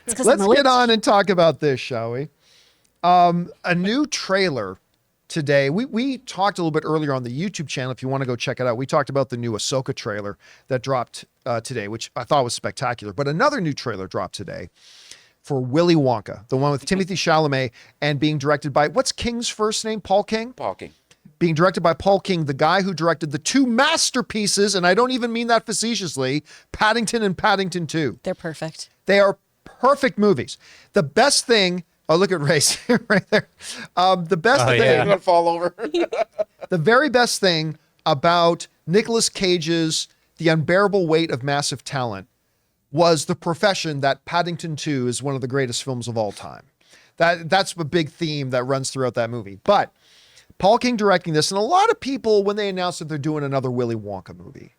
Let's get on and talk about this, shall we? A new trailer today. We talked a little bit earlier on the YouTube channel. If you want to go check it out, we talked about the new Ahsoka trailer that dropped today, which I thought was spectacular. But another new trailer dropped today for Willy Wonka, the one with Timothée Chalamet and being directed by, what's King's first name? Paul King? Paul King. Being directed by Paul King, the guy who directed the two masterpieces, and I don't even mean that facetiously, Paddington and Paddington 2. They're perfect. They are perfect movies. The best thing, oh, look at Race right there. The best thing, I'm gonna fall over. the very best thing about Nicolas Cage's The Unbearable Weight of Massive Talent was the profession that Paddington 2 is one of the greatest films of all time. That's a big theme that runs throughout that movie. But Paul King directing this, and a lot of people, when they announced that they're doing another Willy Wonka movie,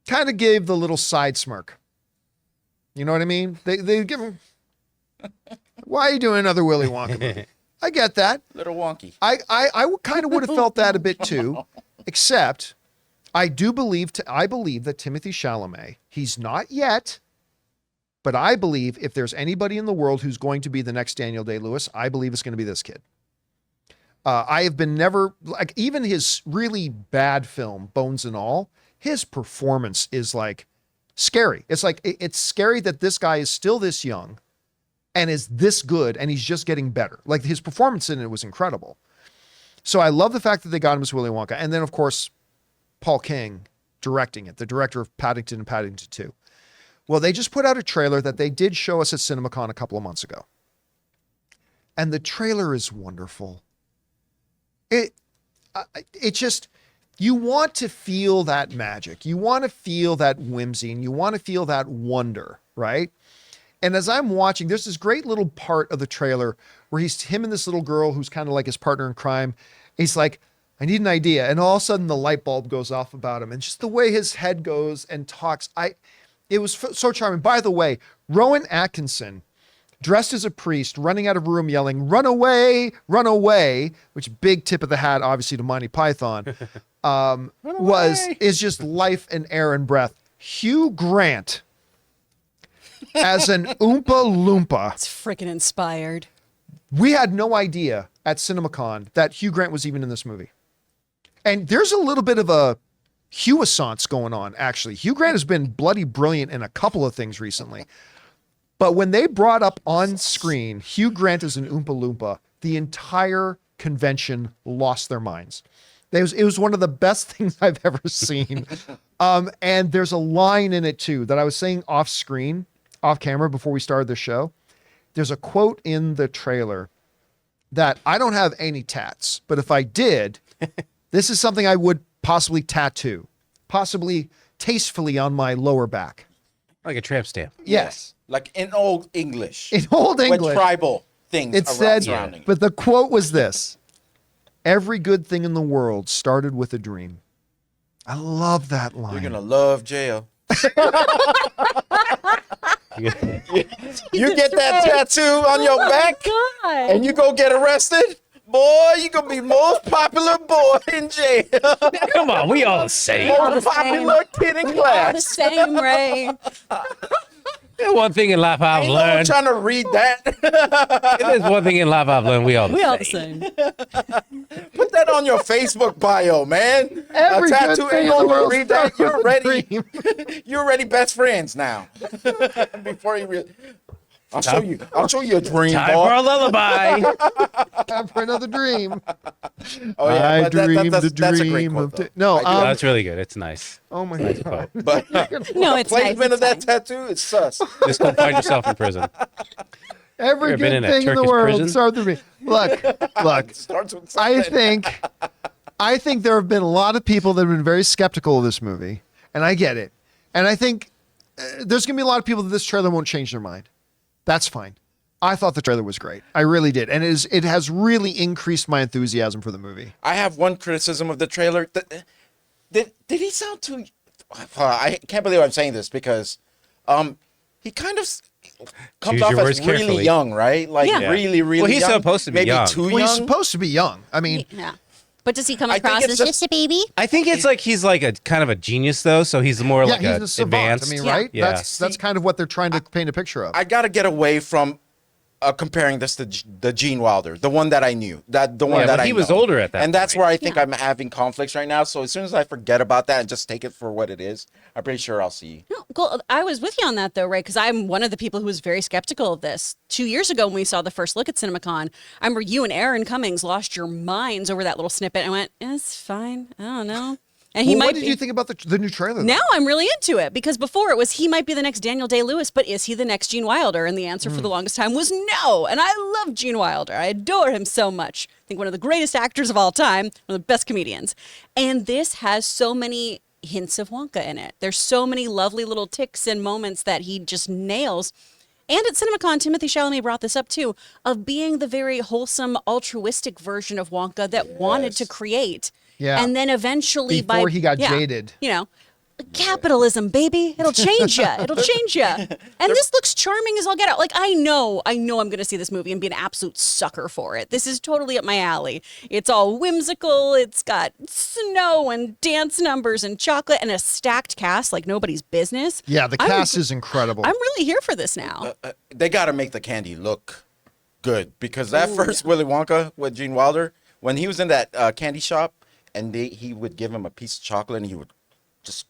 kind of gave the little side smirk. You know what I mean? They give him, why are you doing another Willy Wonka movie? I get that. Little wonky. I kind of would have felt that a bit too, except I believe that Timothée Chalamet, he's not yet, but I believe if there's anybody in the world who's going to be the next Daniel Day-Lewis, I believe it's going to be this kid. I have been never, like, even his really bad film, Bones and All, his performance is like scary. It's like, it's scary that this guy is still this young and is this good, and he's just getting better. Like, his performance in it was incredible. So I love the fact that they got him as Willy Wonka. And then, of course, Paul King directing it, the director of Paddington and Paddington 2. Well, they just put out a trailer that they did show us at CinemaCon a couple of months ago. And the trailer is wonderful. It just, you want to feel that magic. You want to feel that whimsy, and you want to feel that wonder, right? And as I'm watching, there's this great little part of the trailer where he's him and this little girl who's kind of like his partner in crime. He's like, I need an idea. And all of a sudden the light bulb goes off about him. And just the way his head goes and talks, it was so charming. By the way, Rowan Atkinson, dressed as a priest, running out of a room yelling, run away, which big tip of the hat, obviously, to Monty Python, is just life and air and breath. Hugh Grant as an Oompa-Loompa. It's freaking inspired. We had no idea at CinemaCon that Hugh Grant was even in this movie. And there's a little bit of a Hugh-assance going on, actually. Hugh Grant has been bloody brilliant in a couple of things recently. But when they brought up on screen Hugh Grant as an Oompa-Loompa, the entire convention lost their minds. It was one of the best things I've ever seen. And there's a line in it too that I was saying off camera before we started the show. There's a quote in the trailer that I don't have any tats, but if I did, this is something I would possibly tattoo, possibly tastefully on my lower back. Like a tramp stamp. Yes. Like in Old English. In Old English. With tribal things It said, surrounding. but the quote was this: every good thing in the world started with a dream. I love that line. You're going to love jail. You get that tattoo on your back and you go get arrested, boy, you going to be most popular boy in jail. Come on, we all the same. Most popular kid in All the class. same, Ray. One thing in life I've I'm learned. trying to read that. There's one thing in life I've learned. We all the We all the same. same. Put that on your Facebook bio, man. Every A tattoo good thing ain't in the gonna world read that. starts You're with a ready. dream. You're already best friends now. Before you really, I'll show you a dream, Time for a boy. lullaby. Time for another dream. Oh yeah, I but that- dreamed that's the a great dream quote, of though. no. I do. That's really good. It's nice. Oh my Nice god. quote. But No, it's nice. placement of It's that fine. tattoo is sus. Just don't find yourself in prison. Every You ever been good in a thing in the Turkish world prison? starts with me. Look. Starts with I something. think there have been a lot of people that have been very skeptical of this movie, and I get it. And I think there's going to be a lot of people that this trailer won't change their mind. That's fine. I thought the trailer was great. I really did. And it has really increased my enthusiasm for the movie. I have one criticism of the trailer. Did he sound too? I can't believe I'm saying this because, he kind of comes Choose off your as words really carefully. young, right? Like Yeah. really, really. Well, he's young. supposed to be Maybe young. too Well, he's young. supposed to be young. I mean, Yeah. But does he come I think across it's as just- just a baby? I think it's like he's like a kind of a genius though, so he's more Yeah, like he's a a savant. advanced. I mean, Yeah. right? Yeah. That's kind of what they're trying to paint a picture of. I gotta get away from comparing this to the Gene Wilder, the one that I knew, the one Yeah, that but I he was know. older at that and that's point. where I think Yeah. I'm having conflicts right now. So as soon as I forget about that and just take it for what it is, I'm pretty sure I'll see. No, cool. I was with you on that though, right? Because I'm one of the people who was very skeptical of this. 2 years ago when we saw the first look at CinemaCon, I remember you and Aaron Cummings lost your minds over that little snippet. I went, it's fine. I don't know. And he Well, might what did be. you think about the new trailer? though? Now I'm really into it because before it was he might be the next Daniel Day-Lewis, but is he the next Gene Wilder? And the answer for the longest time was no. And I love Gene Wilder. I adore him so much. I think one of the greatest actors of all time, one of the best comedians. And this has so many hints of Wonka in it. There's so many lovely little ticks and moments that he just nails. And at CinemaCon, Timothy Chalamet brought this up too, of being the very wholesome, altruistic version of Wonka that wanted to create. Yeah. And then eventually Before he got jaded. You know, capitalism, baby. It'll change you. It'll change you. And this looks charming as all get out. Like, I know I'm going to see this movie and be an absolute sucker for it. This is totally up my alley. It's all whimsical. It's got snow and dance numbers and chocolate and a stacked cast like nobody's business. Yeah, the cast is incredible. I'm really here for this now. They got to make the candy look good because that first Willy Wonka with Gene Wilder, when he was in that candy shop and he would give him a piece of chocolate and he would just,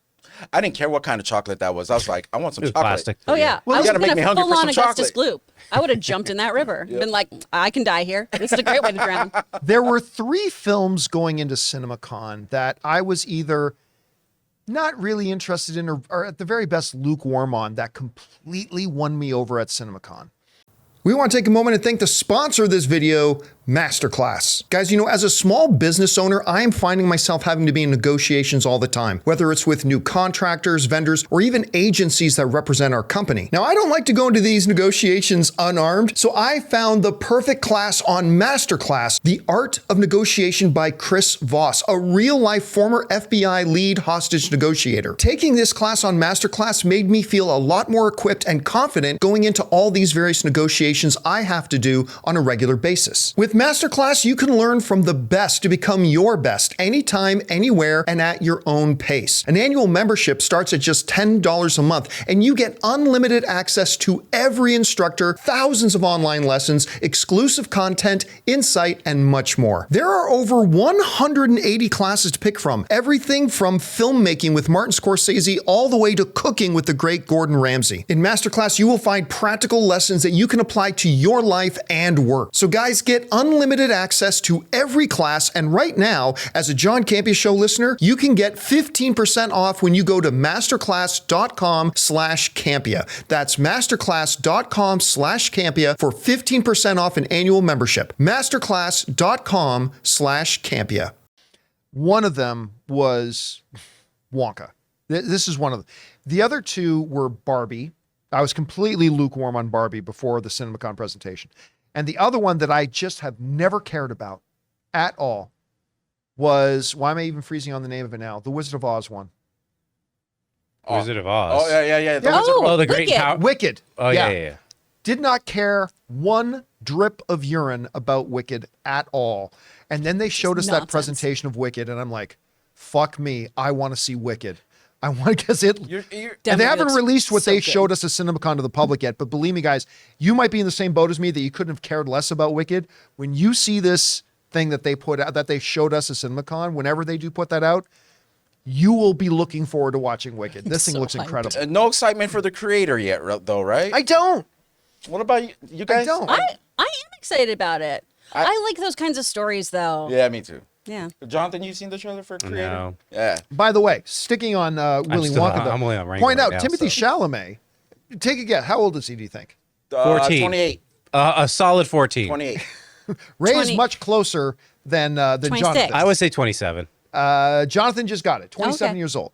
I didn't care what kind of chocolate that was. I was like, I want some It was chocolate. plastic. Oh, yeah. Well, I you was gotta make going me to hungry for full on some Augustus chocolate. Gloop. I would have jumped in that river. Been like, I can die here. This is a great way to drown. There were 3 films going into CinemaCon that I was either not really interested in or at the very best lukewarm on that completely won me over at CinemaCon. We want to take a moment and thank the sponsor of this video, MasterClass. Guys, you know, as a small business owner, I am finding myself having to be in negotiations all the time, whether it's with new contractors, vendors, or even agencies that represent our company. Now, I don't like to go into these negotiations unarmed, so I found the perfect class on MasterClass, The Art of Negotiation by Chris Voss, a real-life former FBI lead hostage negotiator. Taking this class on MasterClass made me feel a lot more equipped and confident going into all these various negotiations I have to do on a regular basis. With MasterClass, you can learn from the best to become your best anytime, anywhere, and at your own pace. An annual membership starts at just $10 a month, and you get unlimited access to every instructor, thousands of online lessons, exclusive content, insight, and much more. There are over 180 classes to pick from, everything from filmmaking with Martin Scorsese all the way to cooking with the great Gordon Ramsay. In MasterClass, you will find practical lessons that you can apply to your life and work. So guys, get unlimited access to every class, and right now, as a John Campea Show listener, you can get 15% off when you go to masterclass.com/Campea. That's masterclass.com/Campea for 15% off an annual membership. masterclass.com/Campea. One of them was Wonka. This is one of them. The other 2 were Barbie. I was completely lukewarm on Barbie before the CinemaCon presentation. And the other one that I just have never cared about at all was, why am I even freezing on the name of it now? The Wizard of Oz one. Wizard of Oz. Oh, yeah. Yeah. Oh, the great Wicked. power. Wicked. Oh, yeah. Did not care one drip of urine about Wicked at all. And then they showed us that nonsense. presentation of Wicked, and I'm like, fuck me, I want to see Wicked. I want, because it, You're, and they Definitely haven't looks released what so they good. showed us at CinemaCon to the public yet. But believe me, guys, you might be in the same boat as me that you couldn't have cared less about Wicked. When you see this thing that they put out, that they showed us at CinemaCon, whenever they do put that out, you will be looking forward to watching Wicked. This thing So looks hyped. incredible. no excitement for the creator yet, though, right? I don't. What about you, guys? don't. I am excited about it. I- I like those kinds of stories, though. Yeah, me too. Yeah. Jonathan, you seen the trailer for Creator? No. Yeah. By the way, sticking on Willy still- Wonka, though, I'm only on Rango point right out now, Timothy so. Chalamet. Take a guess. How old is he, do you think? 14. 28. A solid 14. 28. Ray is 20. much closer than 26. Jonathan. I would say 27. Jonathan just got it, 27 Okay. years old.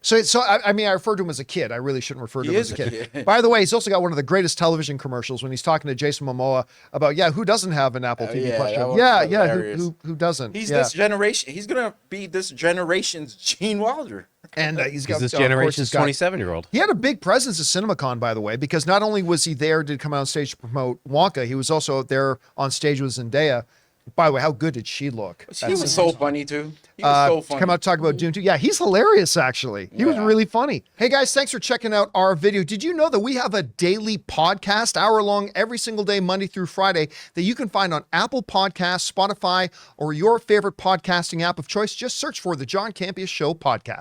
So I mean, I referred to him as a kid. I really shouldn't refer to He him as is a a kid. kid. By the way, he's also got one of the greatest television commercials when he's talking to Jason Momoa about, who doesn't have an Apple TV yeah, Plus that show? was Yeah, hilarious. who doesn't? He's Yeah. this generation. He's gonna be this generation's Gene Wilder. And he's got He's this of course, generation's he's got- 27-year-old. He had a big presence at CinemaCon, by the way, because not only was he there to come out on stage to promote Wonka, he was also there on stage with Zendaya By the way, how good did she look? He was so funny too. He was so funny. Come out to talk about Dune 2. Yeah, he's hilarious, actually. He was really funny. Hey, guys, thanks for checking out our video. Did you know that we have a daily podcast, hour-long, every single day, Monday through Friday, that you can find on Apple Podcasts, Spotify, or your favorite podcasting app of choice? Just search for the John Campea Show podcast.